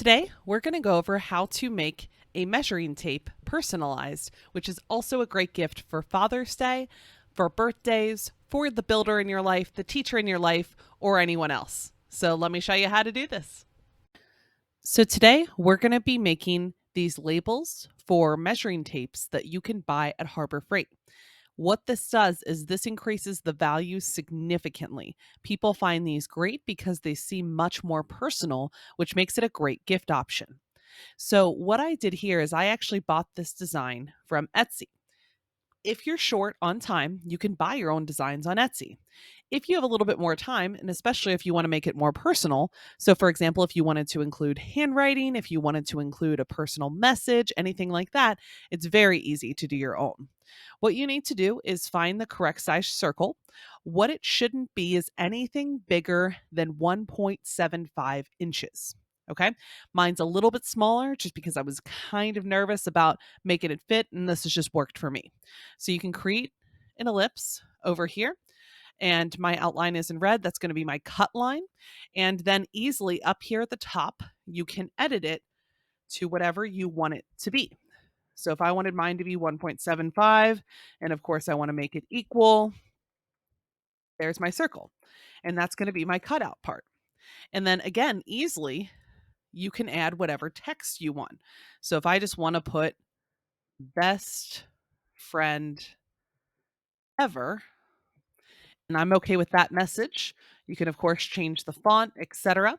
Today, we're going to go over how to make a measuring tape personalized, which is also a great gift for Father's Day, for birthdays, for the builder in your life, the teacher in your life, or anyone else. So let me show you how to do this. So today, we're going to be making these labels for measuring tapes that you can buy at Harbor Freight. What this does is this increases the value significantly. People find these great because they seem much more personal, which makes it a great gift option. So what I did here is I actually bought this design from Etsy. If you're short on time, you can buy your own designs on Etsy. If you have a little bit more time, and especially if you want to make it more personal, so for example, if you wanted to include handwriting, if you wanted to include a personal message, anything like that, it's very easy to do your own. What you need to do is find the correct size circle. What it shouldn't be is anything bigger than 1.75 inches. Okay. Mine's a little bit smaller just because I was kind of nervous about making it fit, and this has just worked for me. So you can create an ellipse over here, and my outline is in red. That's going to be my cut line. And then easily up here at the top, you can edit it to whatever you want it to be. So if I wanted mine to be 1.75, and of course I want to make it equal, there's my circle. And that's going to be my cutout part. And then again, easily, you can add whatever text you want. So if I just want to put best friend ever, and I'm okay with that message, you can of course change the font, etc.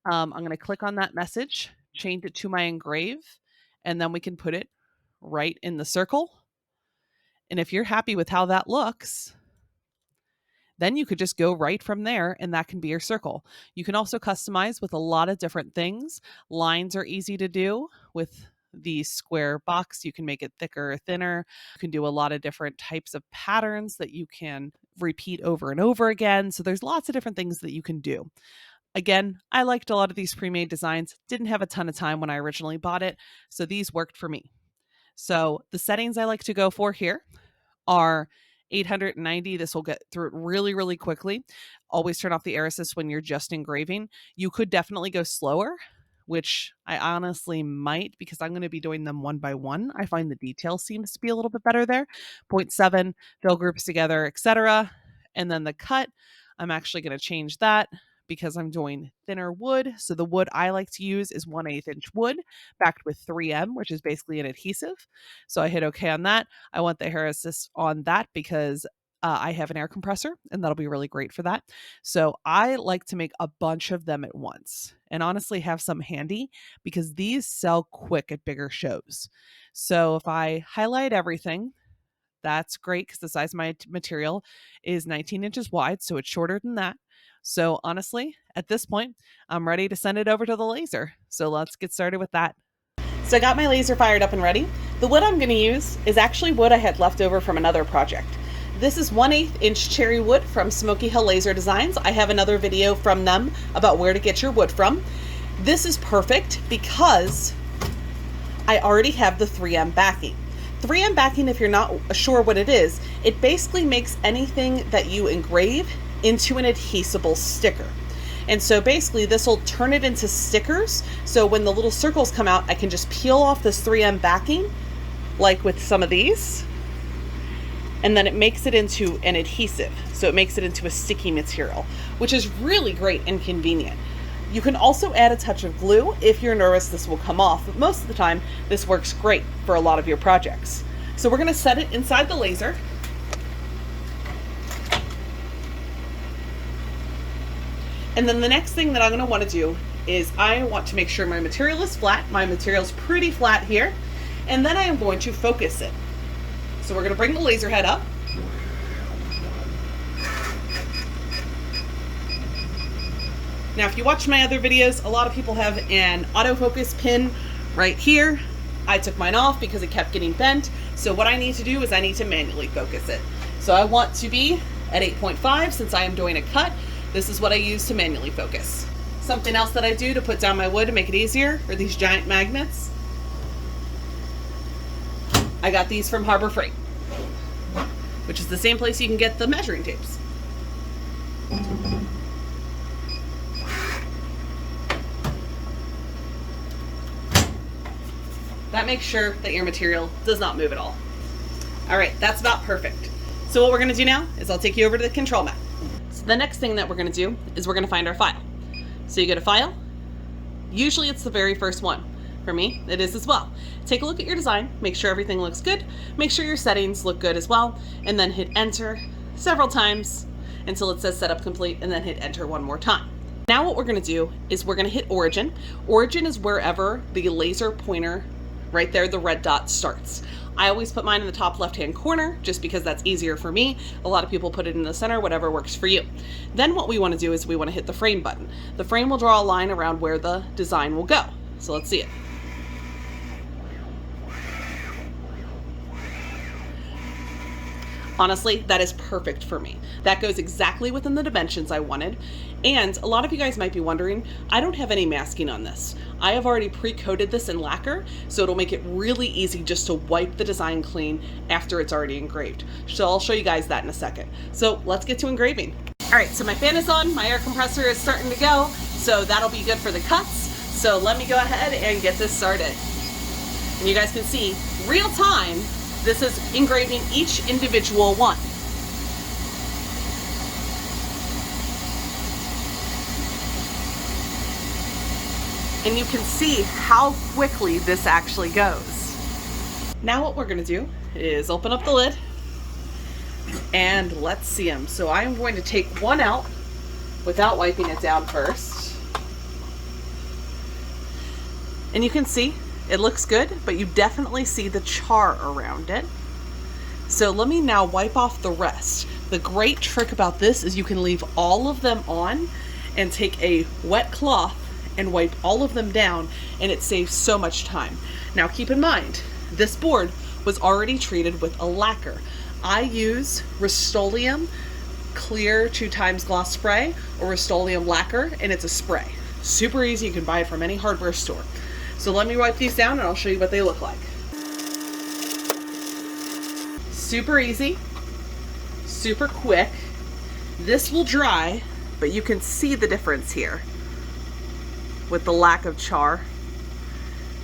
I'm going to click on that message, change it to my engrave, and then we can put it right in the circle. And if you're happy with how that looks, then you could just go right from there, and that can be your circle. You can also customize with a lot of different things. Lines are easy to do with the square box. You can make it thicker or thinner. You can do a lot of different types of patterns that you can repeat over and over again. So there's lots of different things that you can do. Again, I liked a lot of these pre-made designs. Didn't have a ton of time when I originally bought it, so these worked for me. So the settings I like to go for here are 890. This will get through it really, really quickly. Always turn off the air assist when you're just engraving. You could definitely go slower, which I honestly might because I'm going to be doing them one by one. I find the detail seems to be a little bit better there. 0.7, fill groups together, etc. And then the cut, I'm actually going to change that because I'm doing thinner wood. So the wood I like to use is 1/8 inch wood backed with 3M, which is basically an adhesive. So I hit OK on that. I want the hair assist on that because I have an air compressor, and that'll be really great for that. So I like to make a bunch of them at once and honestly have some handy because these sell quick at bigger shows. So if I highlight everything, that's great because the size of my material is 19 inches wide, so it's shorter than that. So honestly, at this point, I'm ready to send it over to the laser. So let's get started with that. So I got my laser fired up and ready. The wood I'm going to use is actually wood I had left over from another project. This is 1/8 inch cherry wood from Smoky Hill Laser Designs. I have another video from them about where to get your wood from. This is perfect because I already have the 3M backing. 3M backing, if you're not sure what it is, it basically makes anything that you engrave into an adhesible sticker. And so basically this will turn it into stickers. So when the little circles come out, I can just peel off this 3M backing, like with some of these, and then it makes it into an adhesive. So it makes it into a sticky material, which is really great and convenient. You can also add a touch of glue if you're nervous this will come off, but most of the time this works great for a lot of your projects. So we're going to set it inside the laser. And then the next thing that I'm going to want to do is I want to make sure my material is flat. My material's pretty flat here. And then I am going to focus it. So we're going to bring the laser head up. Now, if you watch my other videos, a lot of people have an autofocus pin right here. I took mine off because it kept getting bent. So what I need to do is I need to manually focus it. So I want to be at 8.5 since I am doing a cut. This is what I use to manually focus. Something else that I do to put down my wood to make it easier are these giant magnets. I got these from Harbor Freight, which is the same place you can get the measuring tapes. That makes sure that your material does not move at all. All right, that's about perfect. So what we're gonna do now is I'll take you over to the control mat. So the next thing that we're gonna do is we're gonna find our file. So you go to File. Usually it's the very first one. For me, it is as well. Take a look at your design, make sure everything looks good, make sure your settings look good as well, and then hit enter several times until it says setup complete, and then hit enter one more time. Now what we're gonna do is we're gonna hit origin. Origin is wherever the laser pointer, right there, the red dot, starts. I always put mine in the top left-hand corner just because that's easier for me. A lot of people put it in the center, whatever works for you. Then what we wanna do is we wanna hit the frame button. The frame will draw a line around where the design will go. So let's see it. Honestly, that is perfect for me. That goes exactly within the dimensions I wanted. And a lot of you guys might be wondering, I don't have any masking on this. I have already pre-coated this in lacquer, so it'll make it really easy just to wipe the design clean after it's already engraved. So I'll show you guys that in a second. So let's get to engraving. All right, so my fan is on, my air compressor is starting to go, so that'll be good for the cuts. So let me go ahead and get this started. And you guys can see, real time, this is engraving each individual one. And you can see how quickly this actually goes. Now what we're gonna do is open up the lid and let's see them. So I'm going to take one out without wiping it down first. And you can see it looks good, but you definitely see the char around it. So let me now wipe off the rest. The great trick about this is you can leave all of them on and take a wet cloth and wipe all of them down, and it saves so much time. Now keep in mind, this board was already treated with a lacquer. I use Rust-Oleum clear 2x gloss spray or Rust-Oleum lacquer, and it's a spray. Super easy, you can buy it from any hardware store. So let me wipe these down and I'll show you what they look like. Super easy, super quick. This will dry, but you can see the difference here with the lack of char.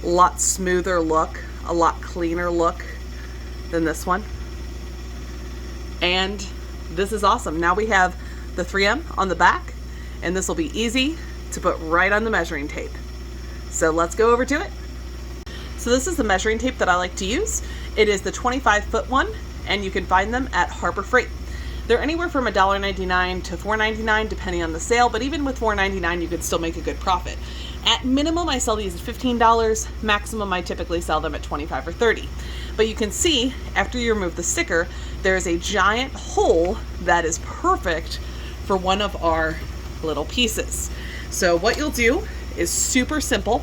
A lot smoother look, a lot cleaner look than this one. And this is awesome. Now we have the 3M on the back, and this will be easy to put right on the measuring tape. So let's go over to it. So this is the measuring tape that I like to use. It is the 25-foot one, and you can find them at Harbor Freight. They're anywhere from $1.99 to $4.99 depending on the sale, but even with $4.99 you could still make a good profit. At minimum I sell these at $15, maximum I typically sell them at $25 or $30. But you can see after you remove the sticker, there's a giant hole that is perfect for one of our little pieces. So what you'll do is super simple.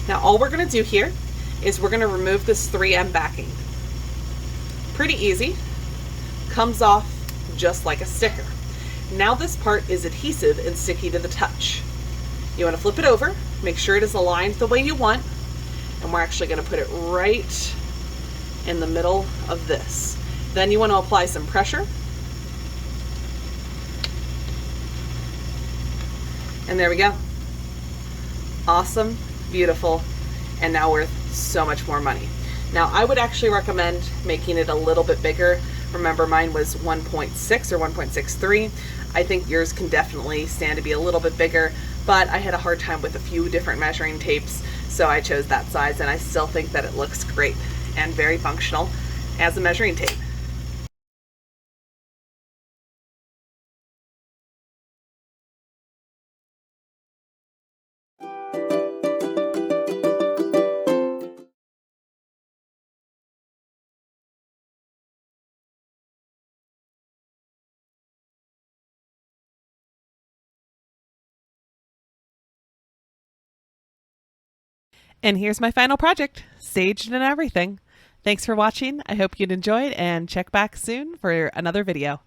Now all we're gonna do here is we're gonna remove this 3M backing. Pretty easy, comes off just like a sticker. Now this part is adhesive and sticky to the touch. You wanna flip it over, make sure it is aligned the way you want, and we're actually gonna put it right in the middle of this. Then you wanna apply some pressure. And there we go. Awesome, beautiful, and now worth so much more money. Now I would actually recommend making it a little bit bigger. Remember mine was 1.6 or 1.63. I think yours can definitely stand to be a little bit bigger, but I had a hard time with a few different measuring tapes, so I chose that size, and I still think that it looks great and very functional as a measuring tape. And here's my final project, staged and everything. Thanks for watching. I hope you'd enjoyed, and check back soon for another video.